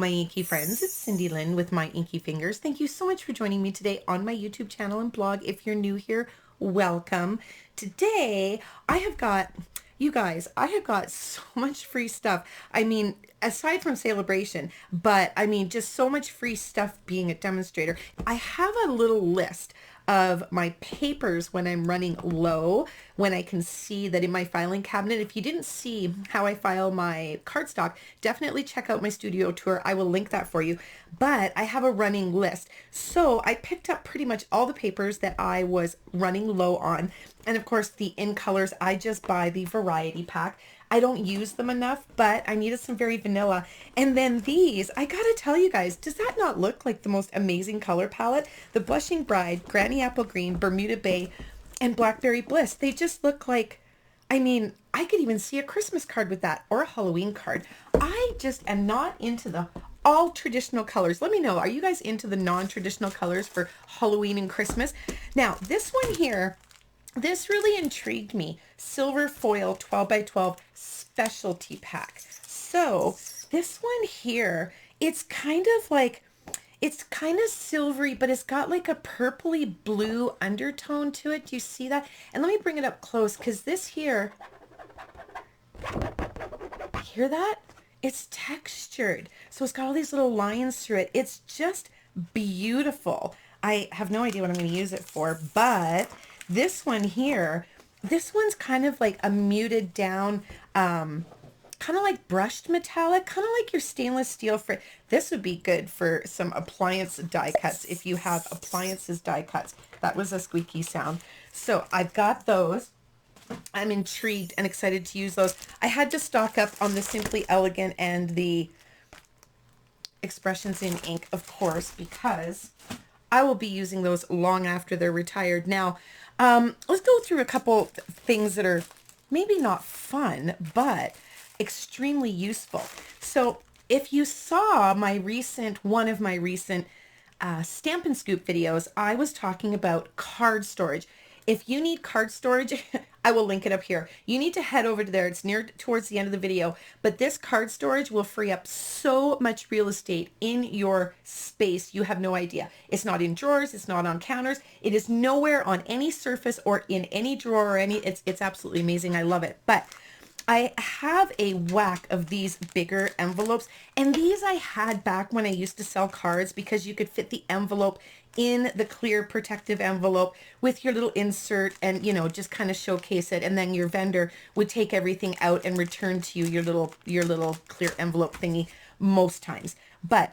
my inky friends, it's Cindy Lynn with My Inky Fingers. Thank you so much for joining me today on my YouTube channel and blog. If you're new here, welcome. Today, I have got so much free stuff. I mean, aside from Sale-A-Bration, but I mean, just so much free stuff being a demonstrator. I have a little list of my papers when I'm running low, when I can see that in my filing cabinet. If you didn't see how I file my cardstock, definitely check out my studio tour. I will link that for you. But I have a running list. So I picked up pretty much all the papers that I was running low on. And of course, the in colors, I just buy the variety pack. I don't use them enough, but I needed some very vanilla. And then these, I gotta tell you guys, does that not look like the most amazing color palette? The Blushing Bride, Granny Apple Green, Bermuda Bay, and Blackberry Bliss. They just look like, I mean, I could even see a Christmas card with that, or a Halloween card. I just am not into the all traditional colors. Let me know, are you guys into the non-traditional colors for Halloween and Christmas? Now, this one here, this really intrigued me. Silver foil 12 by 12 specialty pack. So this one here, it's kind of silvery, but it's got like a purpley blue undertone to it. Do you see that? And let me bring it up close, because this here, hear that? It's textured. So it's got all these little lines through it. It's just beautiful. I have no idea what I'm going to use it for, but this one here, this one's kind of like a muted down, kind of like brushed metallic, kind of like your stainless steel. For this would be good for some appliance die cuts if you have appliances die cuts. That was a squeaky sound. So I've got those. I'm intrigued and excited to use those. I had to stock up on the Simply Elegant and the Expressions in Ink, of course, because I will be using those long after they're retired. Now, let's go through a couple things that are maybe not fun, but extremely useful. So if you saw one of my recent Stampin' Scoop videos, I was talking about card storage. If you need card storage, I will link it up here. You need to head over to there. It's near towards the end of the video, but this card storage will free up so much real estate in your space. You have no idea. It's not in drawers. It's not on counters. It is nowhere on any surface or in any drawer or any, it's absolutely amazing. I love it. But I have a whack of these bigger envelopes, and these I had back when I used to sell cards, because you could fit the envelope in the clear protective envelope with your little insert and, you know, just kind of showcase it, and then your vendor would take everything out and return to you your little clear envelope thingy most times. But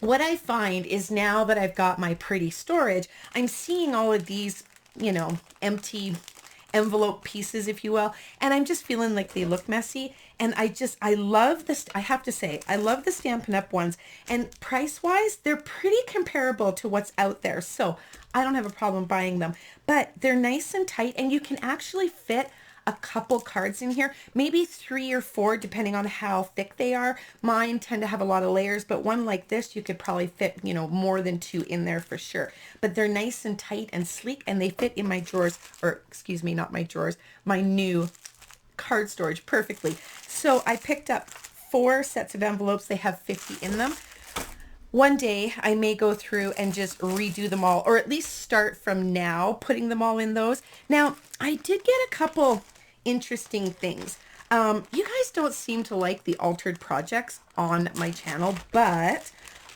what I find is, now that I've got my pretty storage, I'm seeing all of these, you know, empty envelope pieces, if you will, and I'm just feeling like they look messy. And I love this. I have to say, I love the Stampin' Up ones, and price wise, they're pretty comparable to what's out there. So I don't have a problem buying them, but they're nice and tight, and you can actually fit a couple cards in here, maybe 3 or 4, depending on how thick they are. Mine tend to have a lot of layers, but one like this, you could probably fit, you know, more than 2 in there for sure. But they're nice and tight and sleek, and they fit in my drawers, or excuse me, not my drawers, my new card storage perfectly. So I picked up 4 sets of envelopes. They have 50 in them. One day I may go through and just redo them all, or at least start from now putting them all in those. Now, I did get a couple interesting things. You guys don't seem to like the altered projects on my channel, but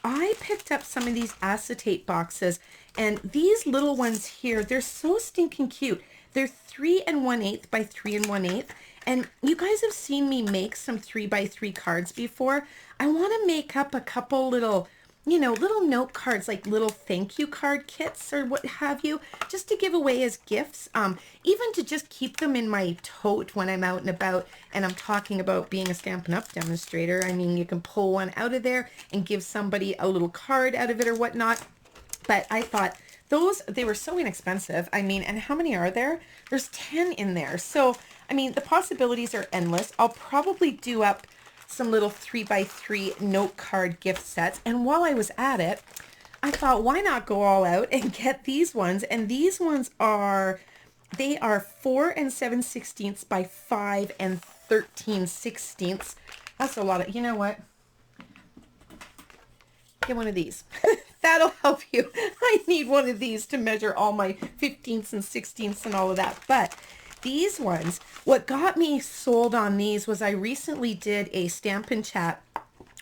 I picked up some of these acetate boxes, and these little ones here, they're so stinking cute. They're 3 1/8 by 3 1/8. And you guys have seen me make some 3 by 3 cards before. I want to make up a couple little, you know, little note cards, like little thank you card kits or what have you, just to give away as gifts, even to just keep them in my tote when I'm out and about and I'm talking about being a Stampin' Up demonstrator. I mean, you can pull one out of there and give somebody a little card out of it or whatnot. But I thought they were so inexpensive. I mean, and how many are there? There's 10 in there. So, I mean, the possibilities are endless. I'll probably do up some little 3 by 3 note card gift sets. And while I was at it, I thought, why not go all out and get these ones? And these ones are, they are 4 7/16 by 5 13/16. That's a lot of, you know what? Get one of these. That'll help you. I need one of these to measure all my 15ths and 16ths and all of that. But these ones, what got me sold on these was I recently did a Stampin' Chat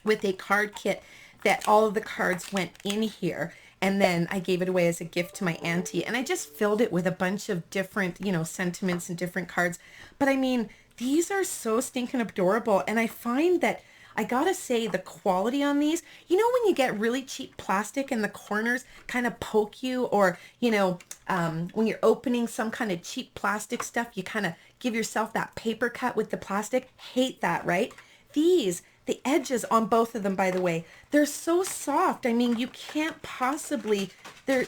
with a card kit that all of the cards went in here. And then I gave it away as a gift to my auntie. And I just filled it with a bunch of different, you know, sentiments and different cards. But I mean, these are so stinking adorable. And I find that I gotta say the quality on these, you know, when you get really cheap plastic and the corners kind of poke you, or, you know, when you're opening some kind of cheap plastic stuff, you kind of give yourself that paper cut with the plastic. Hate that, right? These, the edges on both of them, by the way, they're so soft. I mean, you can't possibly, there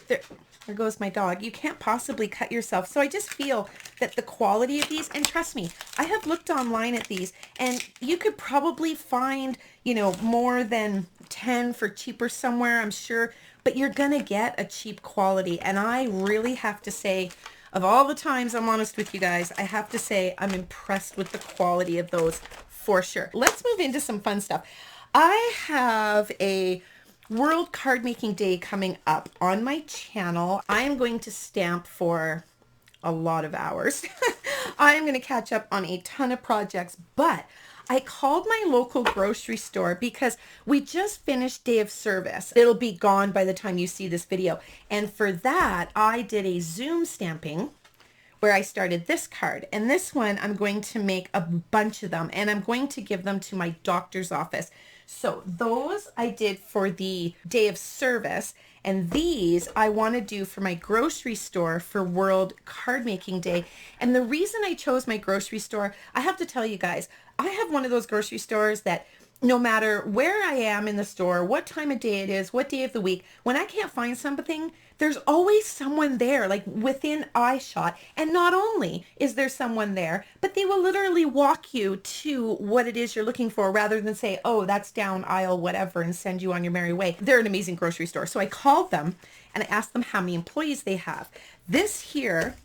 goes my dog. You can't possibly cut yourself. So I just feel that the quality of these, and trust me, I have looked online at these, and you could probably find, you know, more than 10 for cheaper somewhere, I'm sure, but you're going to get a cheap quality. And I really have to say, of all the times I'm honest with you guys, I have to say I'm impressed with the quality of those for sure. Let's move into some fun stuff. I have a World Card Making Day coming up on my channel. I am going to stamp for a lot of hours. I am going to catch up on a ton of projects, but I called my local grocery store because we just finished day of service. It'll be gone by the time you see this video. And for that, I did a Zoom stamping where I started this card. And this one, I'm going to make a bunch of them, and I'm going to give them to my doctor's office. So those I did for the day of service, and these I want to do for my grocery store for World Card Making Day. And the reason I chose my grocery store, I have to tell you guys, I have one of those grocery stores that no matter where I am in the store, what time of day it is, what day of the week, when I can't find something, there's always someone there, like within eye shot. And not only is there someone there, but they will literally walk you to what it is you're looking for rather than say, oh, that's down aisle whatever, and send you on your merry way. They're an amazing grocery store. So I called them and I asked them how many employees they have. This here,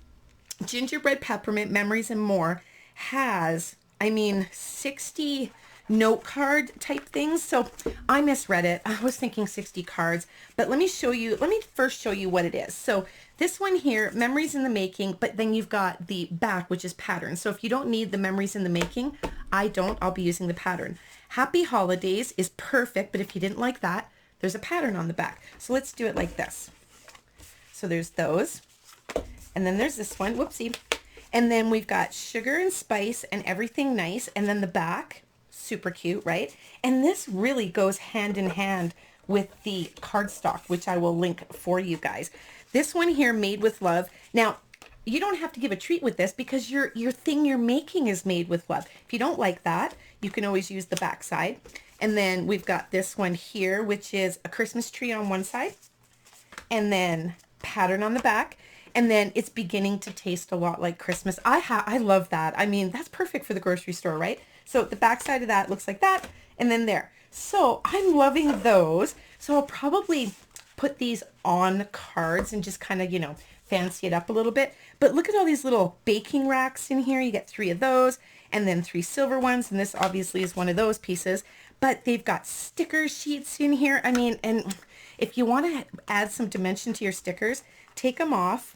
Gingerbread Peppermint Memories and More, has, I mean, 60 note card type things. So I misread it. I was thinking 60 cards, but let me first show you what it is. So this one here, Memories in the Making, but then you've got the back, which is pattern. So if you don't need the Memories in the Making, I'll be using the pattern. Happy Holidays is perfect, but if you didn't like that, there's a pattern on the back. So let's do it like this. So there's those, and then there's this one, whoopsie. And then we've got Sugar and Spice and Everything Nice, and then the back, super cute, right? And this really goes hand in hand with the cardstock, which I will link for you guys. This one here, Made with Love. Now, you don't have to give a treat with this because your thing you're making is made with love. If you don't like that, you can always use the back side. And then we've got this one here, which is a Christmas tree on one side, and then pattern on the back. And then it's beginning to taste a lot like Christmas. I love that. I mean, that's perfect for the grocery store, right? So the back side of that looks like that, and then there. So I'm loving those. So I'll probably put these on cards and just kind of, you know, fancy it up a little bit. But look at all these little baking racks in here. You get 3 of those, and then 3 silver ones. And this obviously is one of those pieces. But they've got sticker sheets in here. I mean, and if you want to add some dimension to your stickers, take them off.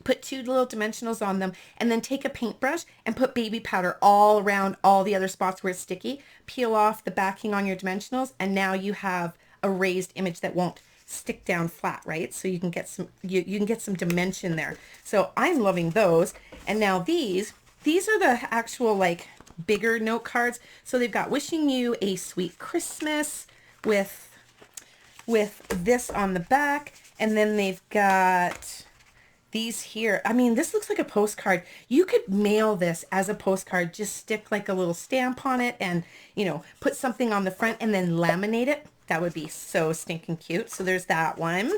Put 2 little dimensionals on them, and then take a paintbrush and put baby powder all around all the other spots where it's sticky. Peel off the backing on your dimensionals, and now you have a raised image that won't stick down flat, right? So you can get some you can get some dimension there. So I'm loving those. And now these are the actual like bigger note cards. So they've got Wishing You a Sweet Christmas with this on the back, and then they've got these here. I mean, this looks like a postcard. You could mail this as a postcard. Just stick like a little stamp on it and, you know, put something on the front and then laminate it. That would be so stinking cute. So there's that one.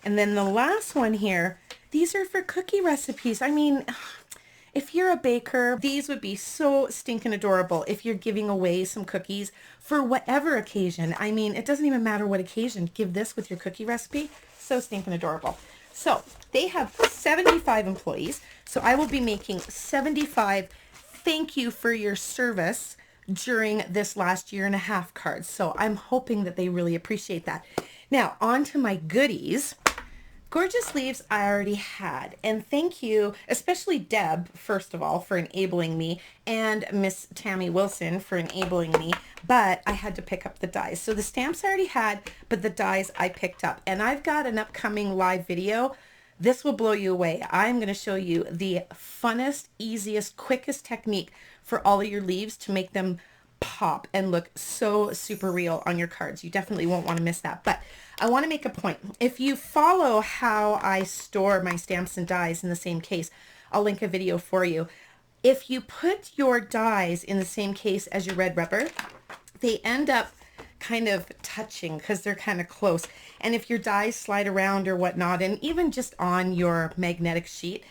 And then the last one here, these are for cookie recipes. I mean, if you're a baker, these would be so stinking adorable if you're giving away some cookies for whatever occasion. I mean, it doesn't even matter what occasion. Give this with your cookie recipe. So stinking adorable. So they have 75 employees. So I will be making 75 thank you for your service during this last 1.5 year cards. So I'm hoping that they really appreciate that. Now, on to my goodies. Gorgeous leaves I already had, and thank you, especially Deb, first of all, for enabling me, and Miss Tammy Wilson for enabling me, but I had to pick up the dies. So the stamps I already had, but the dies I picked up, and I've got an upcoming live video. This will blow you away. I'm going to show you the funnest, easiest, quickest technique for all of your leaves to make them pop and look so super real on your cards. You definitely won't want to miss that. But I want to make a point. If you follow how I store my stamps and dies in the same case, I'll link a video for you. If you put your dies in the same case as your red rubber, they end up kind of touching because they're kind of close. And if your dies slide around or whatnot, and even just on your magnetic sheet,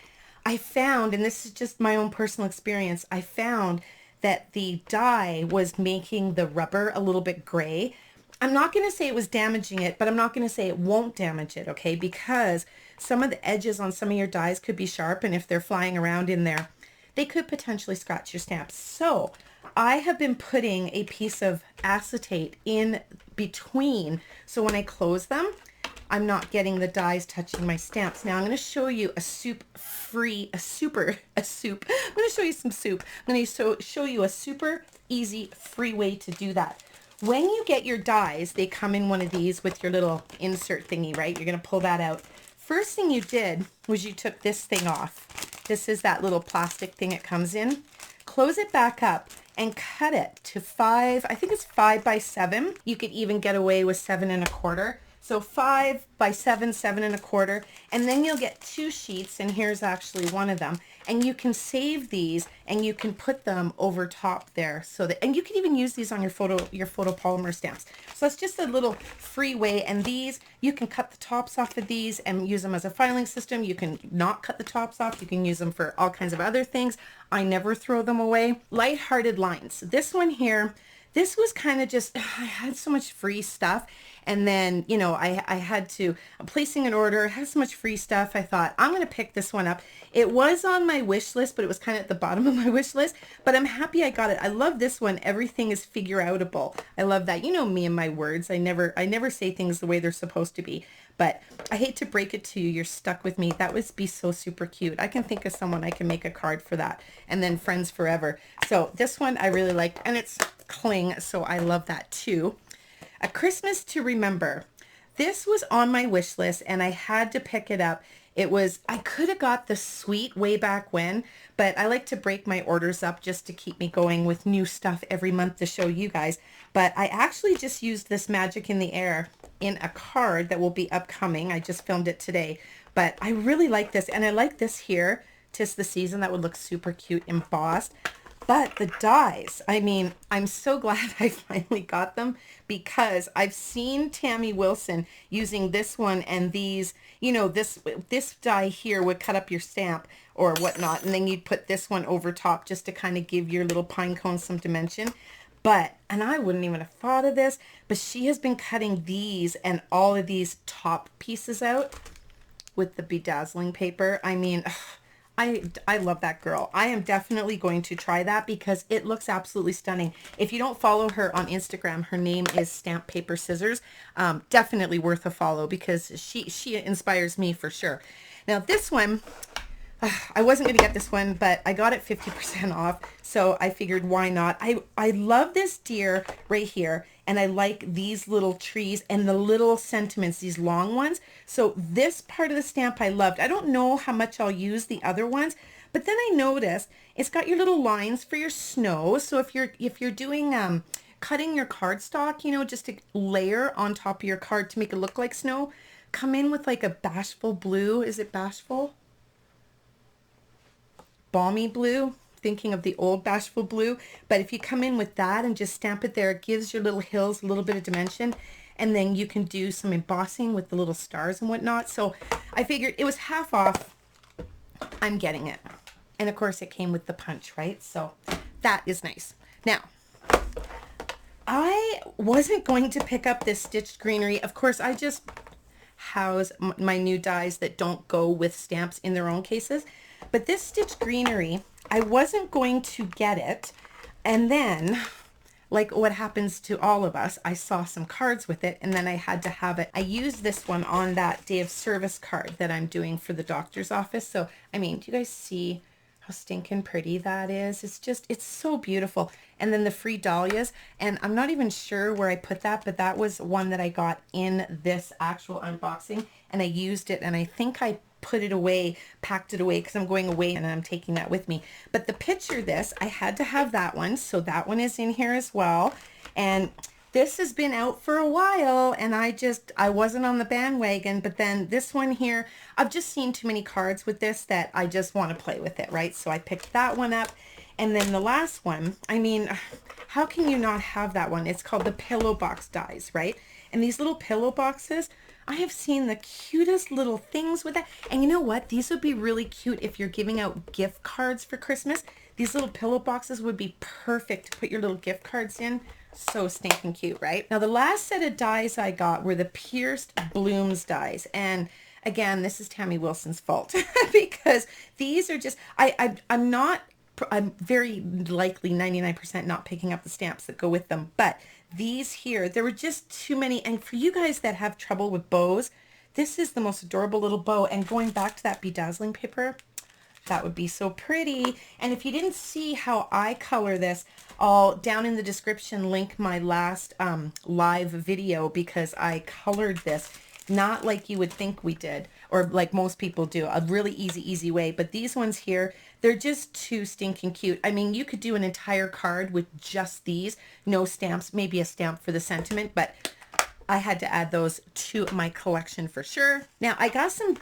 I found, and this is just my own personal experience, I found that the dye was making the rubber a little bit gray. I'm not going to say it was damaging it, but I'm not going to say it won't damage it, okay? Because some of the edges on some of your dies could be sharp, and if they're flying around in there, they could potentially scratch your stamps. So I have been putting a piece of acetate in between, so when I close them, I'm not getting the dies touching my stamps. Now I'm going to show you a soup. I'm going to show you some soup. I'm going to show you a super easy, free way to do that. When you get your dies, they come in one of these with your little insert thingy, right? You're going to pull that out. First thing you did was you took this thing off. This is that little plastic thing it comes in. Close it back up and cut it to 5, I think it's 5 by 7. You could even get away with 7 1/4. So 5 by 7, 7 1/4, and then you'll get 2 sheets, and here's actually one of them. And you can save these, and you can put them over top there, so that, and you can even use these on your photopolymer stamps. So that's just a little free way. And these, you can cut the tops off of these and use them as a filing system. You can not cut the tops off. You can use them for all kinds of other things. I never throw them away. Lighthearted lines. This one here, this was kind of just, I had so much free stuff. And then, you know, I had to, I'm placing an order, had so much free stuff. I thought, I'm going to pick this one up. It was on my wish list, but it was kind of at the bottom of my wish list. But I'm happy I got it. I love this one. Everything is figure outable. I love that. You know me and my words. I never say things the way they're supposed to be. But I hate to break it to you. You're stuck with me. That would be so super cute. I can think of someone I can make a card for that. And then friends forever. So this one I really liked. And it's cling. So I love that too. A Christmas to Remember. This was on my wish list and I had to pick it up. It was, I could have got the suite way back when, but I like to break my orders up just to keep me going with new stuff every month to show you guys. But I actually just used this Magic in the Air in a card that will be upcoming. I just filmed it today, but I really like this. And I like this here, 'Tis the Season. That would look super cute embossed. But the dies, I mean, I'm so glad I finally got them because I've seen Tammy Wilson using this one and these, you know, this die here would cut up your stamp or whatnot. And then you'd put this one over top just to kind of give your little pine cone some dimension. But, and I wouldn't even have thought of this, but she has been cutting these and all of these top pieces out with the bedazzling paper. I mean, I love that girl. I am definitely going to try that because it looks absolutely stunning. If you don't follow her on Instagram, her name is Stamp Paper Scissors. Definitely worth a follow because she inspires me for sure. Now this one, I wasn't going to get this one, but I got it 50% off. So I figured why not? I love this deer right here. And I like these little trees and the little sentiments, these long ones. So this part of the stamp I loved. I don't know how much I'll use the other ones, but then I noticed it's got your little lines for your snow. So if you're doing cutting your cardstock, you know, just to layer on top of your card to make it look like snow, come in with like a bashful blue. Is it bashful? Balmy blue. Thinking of the old bashful blue, but if you come in with that and just stamp it there, it gives your little hills a little bit of dimension, and then you can do some embossing with the little stars and whatnot. So I figured it was half off. I'm getting it, and of course it came with the punch, right? So that is nice. Now I wasn't going to pick up this stitched greenery. Of course, I just house my new dies that don't go with stamps in their own cases, but this stitched greenery, I wasn't going to get it. And then like what happens to all of us, I saw some cards with it and then I had to have it. I used this one on that day of service card that I'm doing for the doctor's office. So, I mean, do you guys see how stinking pretty that is? It's just, it's so beautiful. And then the free dahlias, and I'm not even sure where I put that, but that was one that I got in this actual unboxing, and I used it, and I think I put it away, packed it away, because I'm going away and I'm taking that with me. But the picture this, I had to have that one, so that one is in here as well. And this has been out for a while, and I wasn't on the bandwagon, but then this one here, I've just seen too many cards with this that I just want to play with it, right? So I picked that one up. And then the last one, I mean, how can you not have that one? It's called the pillow box dies, right? And these little pillow boxes, I have seen the cutest little things with that. And you know what? These would be really cute if you're giving out gift cards for Christmas. These little pillow boxes would be perfect to put your little gift cards in. So stinking cute, right? Now, the last set of dies I got were the pierced blooms dies. And again, this is Tammy Wilson's fault because these are just, I'm very likely 99% not picking up the stamps that go with them. But these here, there were just too many. And for you guys that have trouble with bows, this is the most adorable little bow. And going back to that bedazzling paper, that would be so pretty. And if you didn't see how I color this, I'll down in the description link my last live video, because I colored this not like you would think we did, or like most people do, a really easy way. But these ones here, they're just too stinking cute. I mean, you could do an entire card with just these, no stamps, maybe a stamp for the sentiment, but I had to add those to my collection for sure. Now I got some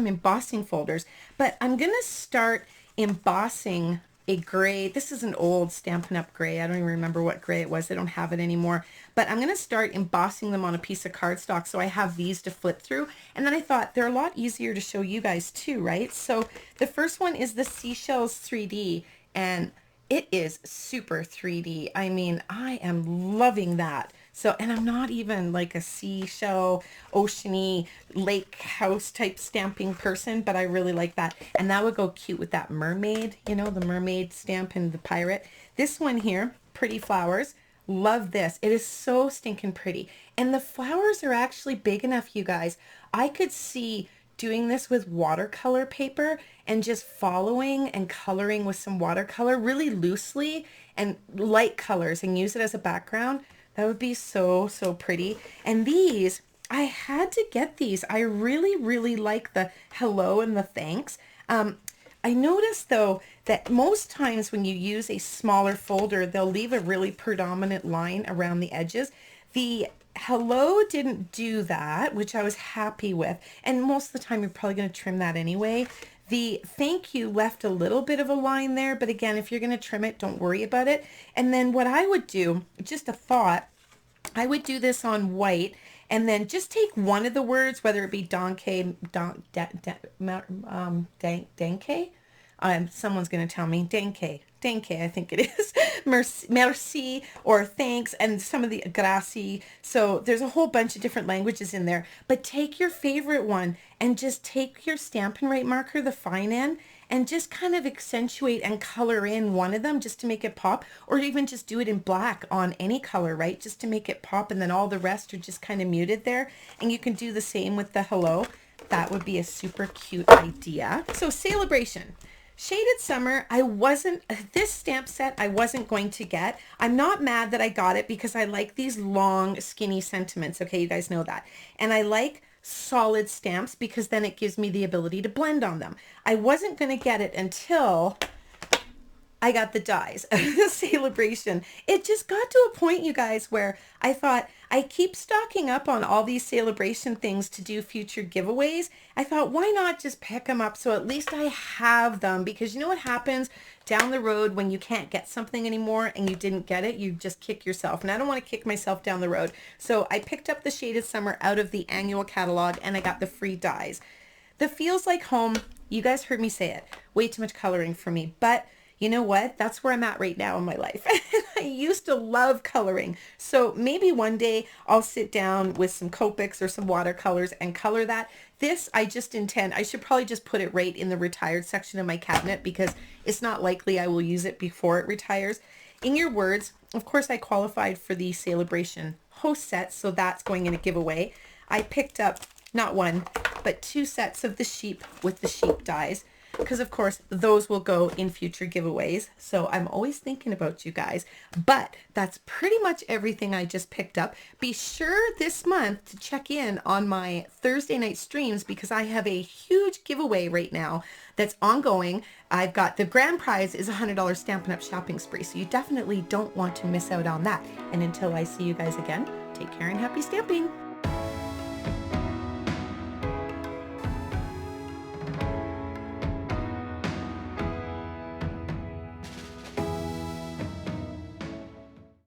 embossing folders, but I'm gonna start embossing a gray. This is an old Stampin' Up! Gray. I don't even remember what gray it was. I don't have it anymore. But I'm going to start embossing them on a piece of cardstock, so I have these to flip through. And then I thought they're a lot easier to show you guys too, right? So the first one is the Seashells 3D, and it is super 3D. I mean, I am loving that. So, and I'm not even like a seashell, oceany, lake house type stamping person, but I really like that. And that would go cute with that mermaid, you know, the mermaid stamp and the pirate. This one here, Pretty Flowers. Love this. It is so stinking pretty. And the flowers are actually big enough, you guys. I could see doing this with watercolor paper and just following and coloring with some watercolor really loosely and light colors and use it as a background. That would be so, so pretty. And these, I had to get these. I really like the hello and the thanks. I noticed though that most times when you use a smaller folder, they'll leave a really predominant line around the edges. The hello didn't do that, which I was happy with. And most of the time you're probably going to trim that anyway. The thank you left a little bit of a line there, but again, if you're going to trim it, don't worry about it. And then what I would do, just a thought, I would do this on white and then just take one of the words, whether it be danke, someone's going to tell me, danke, I think it is, merci, or thanks, and some of the grazie. So there's a whole bunch of different languages in there, but take your favorite one and just take your Stampin' Right marker, the fine end, and just kind of accentuate and color in one of them just to make it pop, or even just do it in black on any color, right? Just to make it pop, and then all the rest are just kind of muted there. And you can do the same with the hello. That would be a super cute idea. So Sale-A-Bration. Shaded Summer, this stamp set I wasn't going to get. I'm not mad that I got it because I like these long, skinny sentiments. Okay, you guys know that. And I like solid stamps because then it gives me the ability to blend on them. I wasn't going to get it until I got the dies, the Sale-A-Bration. It just got to a point, you guys, where I thought, I keep stocking up on all these Sale-A-Bration things to do future giveaways. I thought, why not just pick them up so at least I have them? Because you know what happens down the road when you can't get something anymore and you didn't get it? You just kick yourself. And I don't want to kick myself down the road. So I picked up the Shaded Summer out of the annual catalog and I got the free dies. The Feels Like Home, you guys heard me say it. Way too much coloring for me. But you know what? That's where I'm at right now in my life. I used to love coloring. So maybe one day I'll sit down with some Copics or some watercolors and color that. This, I just intend, I should probably just put it right in the retired section of my cabinet because it's not likely I will use it before it retires. In your words, of course, I qualified for the Sale-A-Bration host set, so that's going in a giveaway. I picked up not one, but 2 sets of the sheep with the sheep dies, because of course those will go in future giveaways. So I'm always thinking about you guys. But that's pretty much everything I just picked up. Be sure this month to check in on my Thursday night streams, because I have a huge giveaway right now that's ongoing. I've got the grand prize is a $100 Stampin' Up shopping spree, so you definitely don't want to miss out on that. And until I see you guys again, take care and happy stamping.